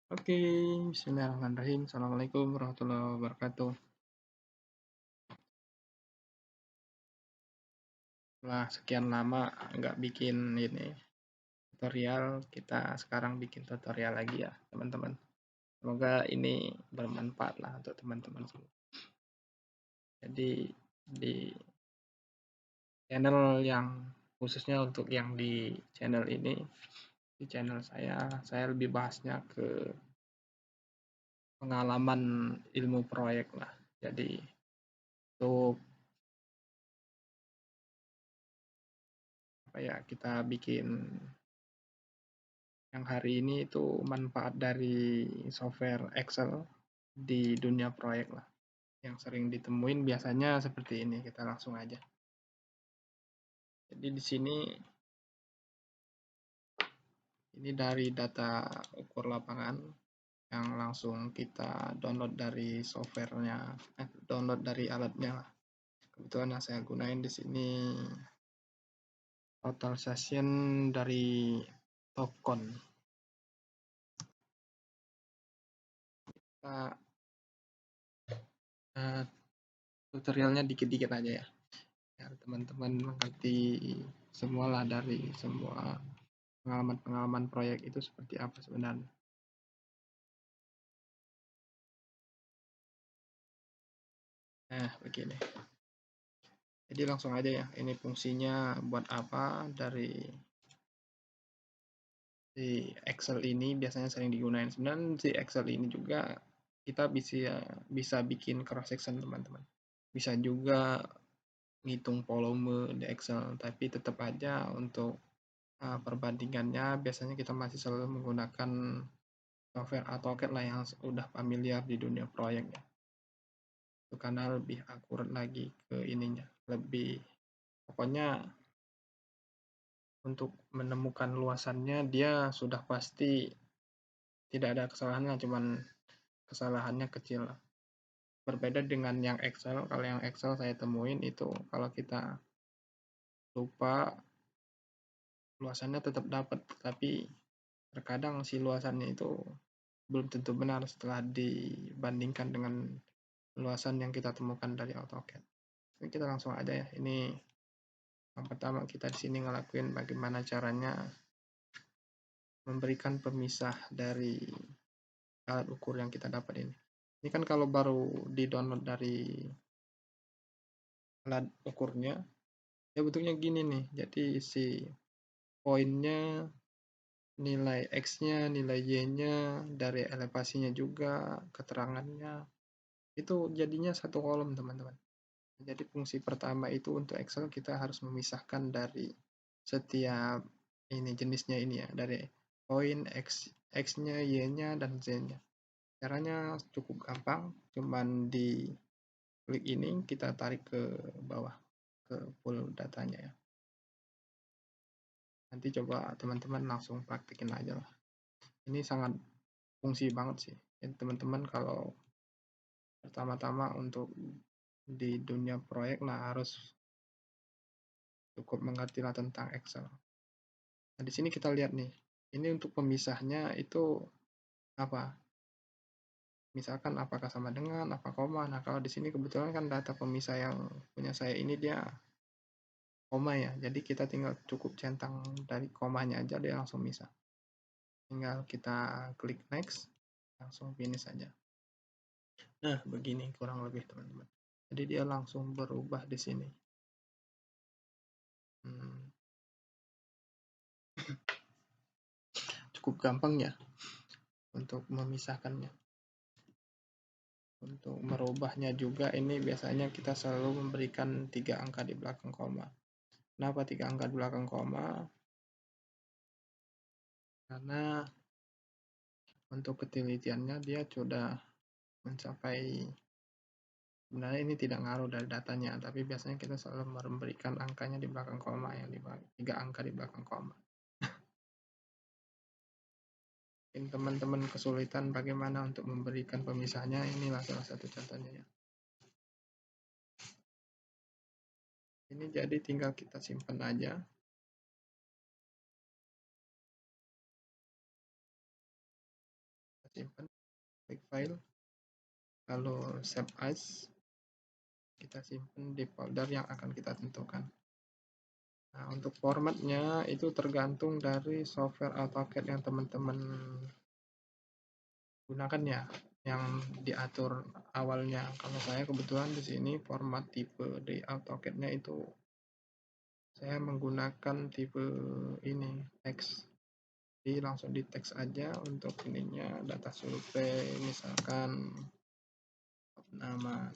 Oke, bismillahirrahmanirrahim. Assalamualaikum warahmatullahi wabarakatuh. Setelah sekian lama nggak bikin ini tutorial, kita sekarang bikin tutorial lagi ya, teman-teman. Semoga ini bermanfaat lah untuk teman-teman semua. Jadi di channel yang khususnya untuk yang di channel ini, di channel saya lebih bahasnya ke pengalaman ilmu proyek lah. Jadi untuk apa ya, kita bikin yang hari ini itu manfaat dari software Excel di dunia proyek lah. Yang sering ditemuin biasanya seperti ini. Kita langsung aja. Jadi di sini ini dari data ukur lapangan yang langsung kita download dari softwarenya, download dari alatnya. Kebetulan yang saya gunain di sini total session dari Topcon. Kita tutorialnya dikit-dikit aja ya, biar teman-teman mengerti semualah dari semua pengalaman-pengalaman proyek itu seperti apa sebenarnya. Nah, begini. Jadi langsung aja ya, ini fungsinya buat apa dari si Excel ini biasanya sering digunakan. Sebenarnya si Excel ini juga kita bisa bikin cross section teman-teman. Bisa juga ngitung volume di Excel, tapi tetap aja untuk perbandingannya biasanya kita masih selalu menggunakan software AutoCAD lah yang udah familiar di dunia proyek ya. Itu karena lebih akurat lagi ke ininya, lebih pokoknya untuk menemukan luasannya dia sudah pasti tidak ada kesalahannya, cuman kesalahannya kecil. Berbeda dengan yang Excel, kalau yang Excel saya temuin itu kalau kita lupa luasannya tetap dapat, tapi terkadang si luasannya itu belum tentu benar setelah dibandingkan dengan luasan yang kita temukan dari AutoCAD. Jadi kita langsung aja ya. Ini yang pertama kita di sini ngelakuin bagaimana caranya memberikan pemisah dari alat ukur yang kita dapat ini. Ini kan kalau baru di-download dari alat ukurnya, ya bentuknya gini nih. Jadi si poinnya, nilai X-nya, nilai Y-nya, dari elevasinya juga, keterangannya, itu jadinya satu kolom teman-teman. Jadi fungsi pertama itu untuk Excel kita harus memisahkan dari setiap ini jenisnya ini ya, dari poin X-nya, Y-nya, dan Z-nya. Caranya cukup gampang, cuman di klik ini kita tarik ke bawah ke full datanya ya. Nanti coba teman-teman langsung praktekin aja lah. Ini sangat fungsi banget sih. Jadi teman-teman kalau pertama-tama untuk di dunia proyek lah harus cukup mengerti lah tentang Excel. Nah, di sini kita lihat nih. Ini untuk pemisahnya itu apa? Misalkan apakah sama dengan, apa koma. Nah, kalau di sini kebetulan kan data pemisah yang punya saya ini dia koma ya. Jadi kita tinggal cukup centang dari komanya aja dia langsung misah. Tinggal kita klik next, langsung finish saja. Nah, begini kurang lebih teman-teman. Jadi dia langsung berubah di sini. Cukup gampang ya untuk memisahkannya. Untuk merubahnya juga ini biasanya kita selalu memberikan 3 angka di belakang koma. Kenapa 3 angka di belakang koma? Karena untuk ketelitiannya dia sudah mencapai, sebenarnya ini tidak ngaruh dari datanya, tapi biasanya kita selalu memberikan angkanya di belakang koma, yang di 3 angka di belakang koma. Mungkin teman-teman kesulitan bagaimana untuk memberikan pemisahnya, inilah salah satu contohnya ya. Ini jadi tinggal kita simpan aja. simpan, klik file, lalu save as, kita simpan di folder yang akan kita tentukan. Nah, untuk formatnya itu tergantung dari software AutoCAD yang teman-teman gunakan ya, yang diatur awalnya. Kalau saya kebetulan di sini format tipe di AutoCAD-nya itu saya menggunakan tipe ini teks. Jadi langsung di teks aja untuk ininya data survei, misalkan nama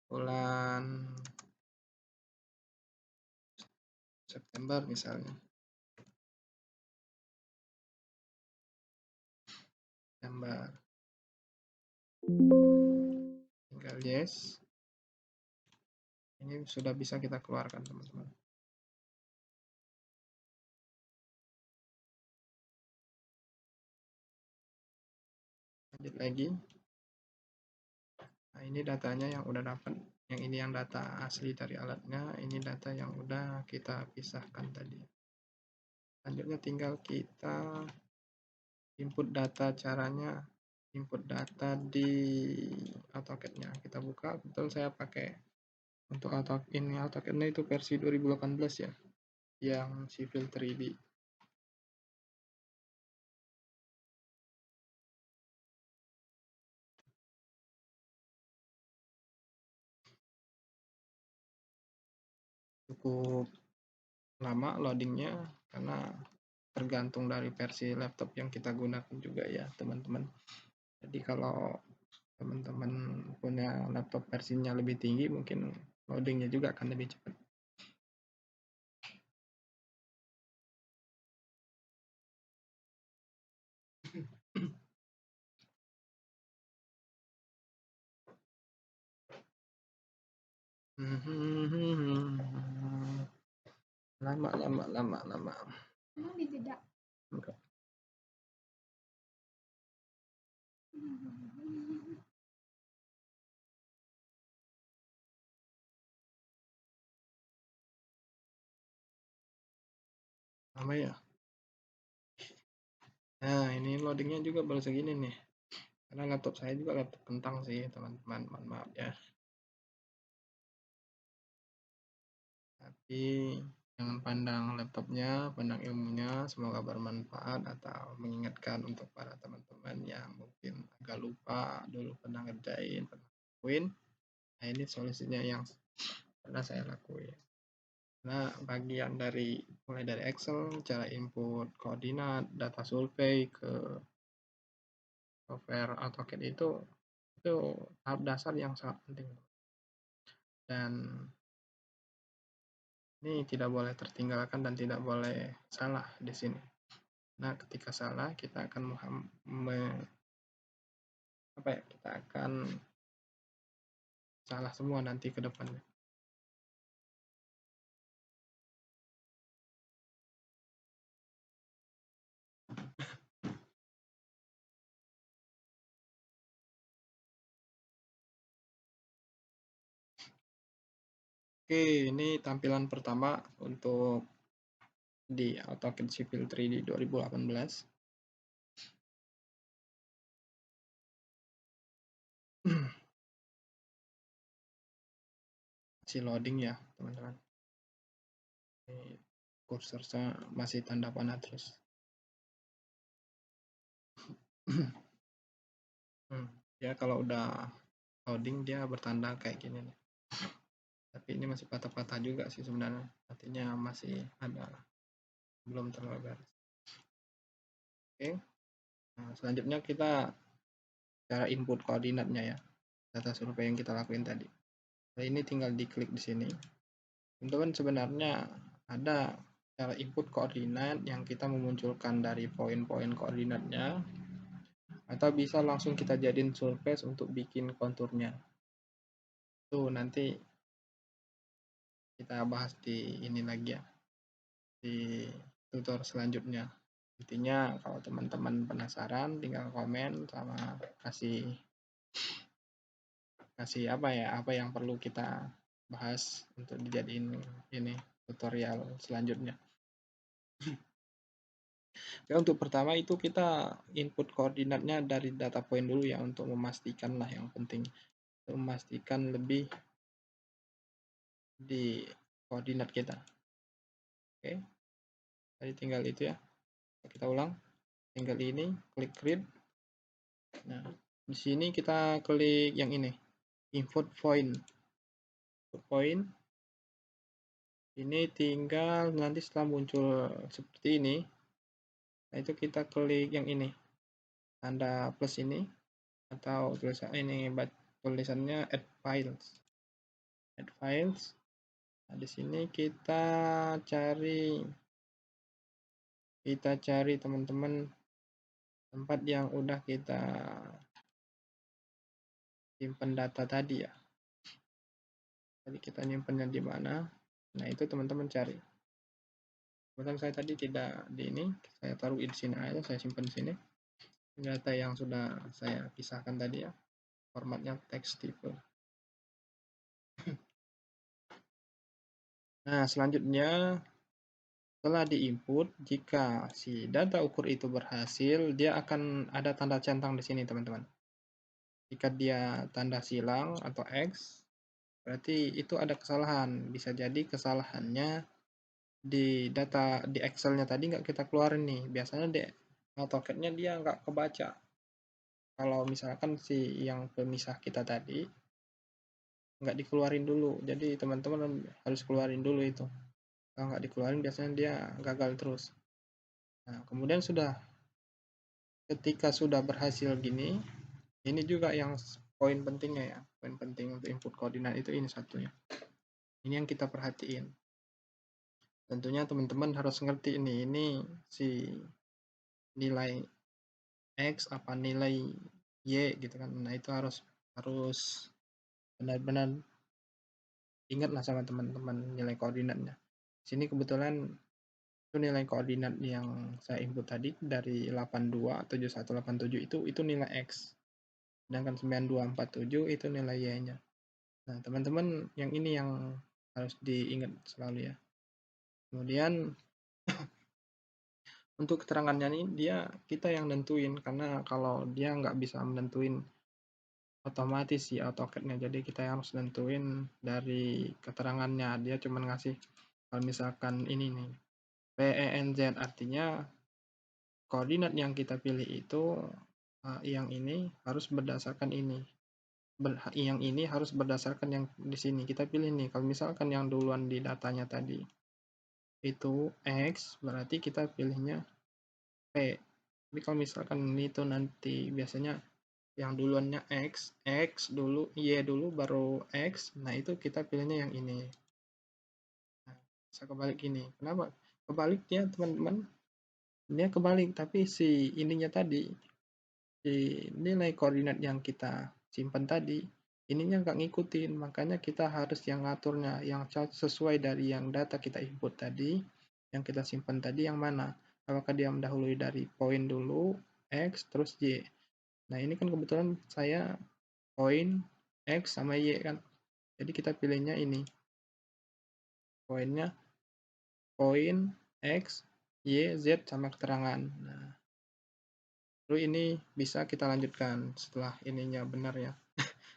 bulan September misalnya. September. Tinggal yes. Ini sudah bisa kita keluarkan, teman-teman. Lanjut lagi. Nah, ini datanya yang udah dapat. Yang ini yang data asli dari alatnya, ini data yang udah kita pisahkan tadi. Selanjutnya tinggal kita input data. Caranya input data di AutoCAD-nya. Kita buka, betul saya pakai untuk AutoCAD-nya itu versi 2018 ya, yang Civil 3D. Cukup lama loadingnya karena tergantung dari versi laptop yang kita gunakan juga ya, teman-teman. Jadi kalau teman-teman punya laptop versinya lebih tinggi, mungkin loadingnya juga akan lebih cepat. Lama. Emang tidak? Enggak. Lama ya. Nah, ini loadingnya juga baru segini nih. Karena laptop saya juga laptop kentang sih, teman-teman. Mohon maaf ya. Tapi jangan pandang laptopnya, pandang ilmunya. Semoga bermanfaat atau mengingatkan untuk para teman-teman yang mungkin agak lupa dulu pernah ngerjain, pernah lakuin. Nah, ini solusinya yang pernah saya lakuin. Nah, bagian dari mulai dari Excel, cara input koordinat, data survei ke software AutoCAD itu tahap dasar yang sangat penting. Dan ini tidak boleh tertinggalkan dan tidak boleh salah di sini. Nah, ketika salah kita akan kita akan salah semua nanti ke depannya. Oke, ini tampilan pertama untuk di AutoCAD Civil 3D 2018. Masih loading ya, teman-teman. Ini kursornya masih tanda panah terus. Ya kalau udah loading dia bertanda kayak gini nih. Tapi ini masih patah-patah juga sih sebenarnya. Artinya masih ada, belum terlalu beres. Oke. Nah, selanjutnya kita cara input koordinatnya ya. Data survei yang kita lakuin tadi. Nah, ini tinggal diklik di sini. Teman-teman sebenarnya ada cara input koordinat yang kita memunculkan dari poin-poin koordinatnya, atau bisa langsung kita jadiin surface untuk bikin konturnya. Tuh nanti kita bahas di ini lagi ya, di tutor selanjutnya. Intinya kalau teman-teman penasaran tinggal komen sama kasih apa yang perlu kita bahas untuk dijadiin ini tutorial selanjutnya. Ya, untuk pertama itu kita input koordinatnya dari data point dulu ya, untuk memastikan lah, yang penting memastikan lebih di koordinat kita. Oke, jadi tinggal itu ya, kita ulang, tinggal ini klik create. Nah, di sini kita klik yang ini, input point. Ini tinggal nanti setelah muncul seperti ini, nah itu kita klik yang ini, tanda plus ini, atau tulisan ini, tulisannya add files. Nah, di sini kita cari teman-teman tempat yang udah kita simpan data tadi ya. Jadi kita nyimpannya di mana? Nah, itu teman-teman cari. Kebetulan saya tadi tidak di ini, saya taruh di sini aja, saya simpan di sini. Data yang sudah saya pisahkan tadi ya, formatnya text type. Nah, selanjutnya setelah diinput, jika si data ukur itu berhasil, dia akan ada tanda centang di sini, teman-teman. Jika dia tanda silang atau X, berarti itu ada kesalahan. Bisa jadi kesalahannya di data di Excel-nya tadi nggak kita keluarin nih. Biasanya di AutoCAD-nya dia nggak kebaca. Kalau misalkan si yang pemisah kita tadi nggak dikeluarin dulu. Jadi teman-teman harus keluarin dulu itu. Kalau nggak dikeluarin biasanya dia gagal terus. Nah, kemudian ketika sudah berhasil gini, ini juga yang poin pentingnya ya. Poin penting untuk input koordinat itu ini satunya. Ini yang kita perhatiin. Tentunya teman-teman harus ngerti ini si nilai X apa nilai Y gitu kan. Nah, itu harus benar-benar ingatlah sama teman-teman nilai koordinatnya. Sini kebetulan itu nilai koordinat yang saya input tadi dari 827187 itu nilai X. Sedangkan 9247 itu nilai Y-nya. Nah, teman-teman yang ini yang harus diingat selalu ya. Kemudian untuk keterangannya ini kita yang nentuin, karena kalau dia nggak bisa menentuin otomatis si AutoCAD-nya, jadi kita harus nentuin dari keterangannya. Dia cuma ngasih kalau misalkan ini nih PENZ, artinya koordinat yang kita pilih itu yang ini harus berdasarkan ini. Yang ini harus berdasarkan yang di sini. Kita pilih nih, kalau misalkan yang duluan di datanya tadi itu X, berarti kita pilihnya P. Tapi kalau misalkan ini tuh nanti biasanya yang duluannya X dulu, Y dulu, baru X, nah itu kita pilihnya yang ini. Nah, bisa kebalik gini. Kenapa? Kebalik dia teman-teman. Dia kebalik, tapi si ininya tadi, si nilai koordinat yang kita simpan tadi, ininya nggak ngikutin. Makanya kita harus yang ngaturnya, yang sesuai dari yang data kita input tadi, yang kita simpan tadi yang mana. Apakah dia mendahului dari poin dulu, X, terus Y. Nah, ini kan kebetulan saya poin X sama Y kan. Jadi kita pilihnya ini. Poinnya poin X, Y, Z sama keterangan. Nah, lalu ini bisa kita lanjutkan setelah ininya benar ya.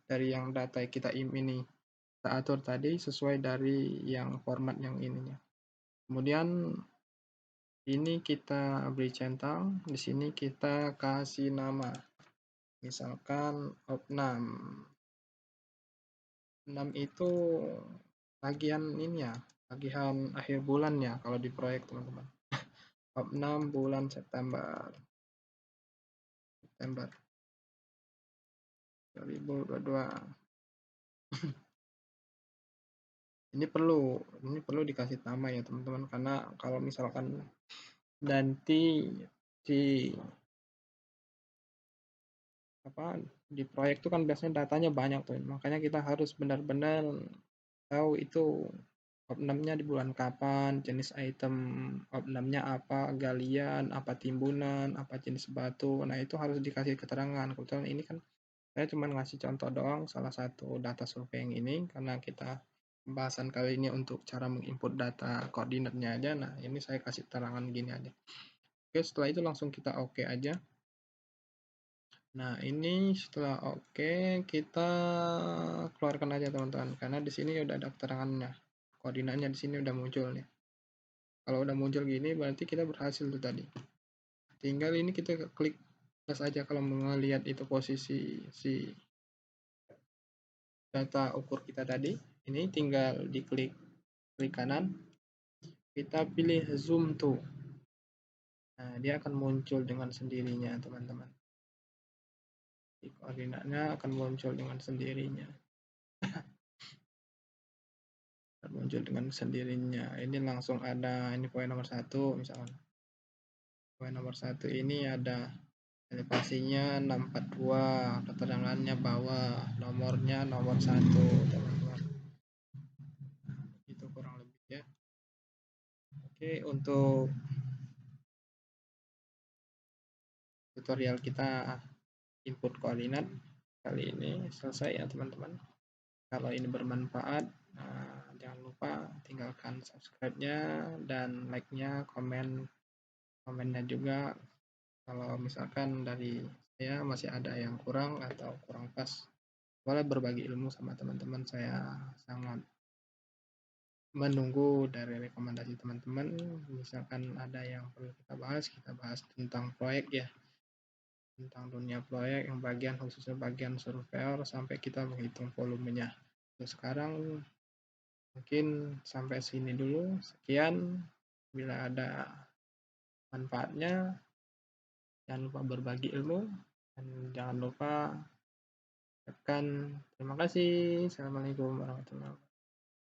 Dari yang data kita ini kita atur tadi sesuai dari yang format yang ininya. Kemudian ini kita beri centang, di sini kita kasih nama. Misalkan op6. 6 itu tagihan ini ya, tagihan akhir bulan ya kalau di proyek teman-teman. Op 6 bulan September 2022. Ini perlu dikasih nama ya teman-teman, karena kalau misalkan nanti di di proyek itu kan biasanya datanya banyak tuh, makanya kita harus benar-benar tahu itu op6-nya di bulan kapan, jenis item op6-nya apa, galian, apa timbunan, apa jenis batu. Nah, itu harus dikasih keterangan. Kebetulan ini kan saya cuma ngasih contoh doang salah satu data survei yang ini, karena kita pembahasan kali ini untuk cara menginput data koordinatnya aja. Nah, ini saya kasih keterangan gini aja. Oke, setelah itu langsung kita oke aja. Nah, ini setelah oke, kita keluarkan aja teman-teman, karena di sini udah ada keterangannya, koordinatnya di sini udah muncul nih. Kalau udah muncul gini, berarti kita berhasil tuh tadi. Tinggal ini kita klik plus aja kalau melihat itu posisi si data ukur kita tadi. Ini tinggal diklik klik kanan, kita pilih zoom to. Nah, dia akan muncul dengan sendirinya, teman-teman. Koordinatnya akan muncul dengan sendirinya. Muncul dengan sendirinya. Ini langsung ada, ini poin nomor 1 misalkan. Poin nomor 1 ini ada elevasinya 642, keterangannya bawah, nomornya nomor 1, teman-teman. Itu kurang lebih ya. Oke, untuk tutorial kita input koordinat kali ini selesai ya teman-teman. Kalau ini bermanfaat, jangan lupa tinggalkan subscribe-nya dan like-nya, komennya juga. Kalau misalkan dari saya masih ada yang kurang atau kurang pas, boleh berbagi ilmu sama teman-teman. Saya sangat menunggu dari rekomendasi teman-teman. Misalkan ada yang perlu kita bahas tentang proyek ya, tentang dunia proyek yang bagian khususnya bagian surveyor sampai kita menghitung volumenya. Terus sekarang mungkin sampai sini dulu. Sekian. Bila ada manfaatnya, jangan lupa berbagi ilmu dan jangan lupa tekan terima kasih. Assalamualaikum warahmatullahi wabarakatuh.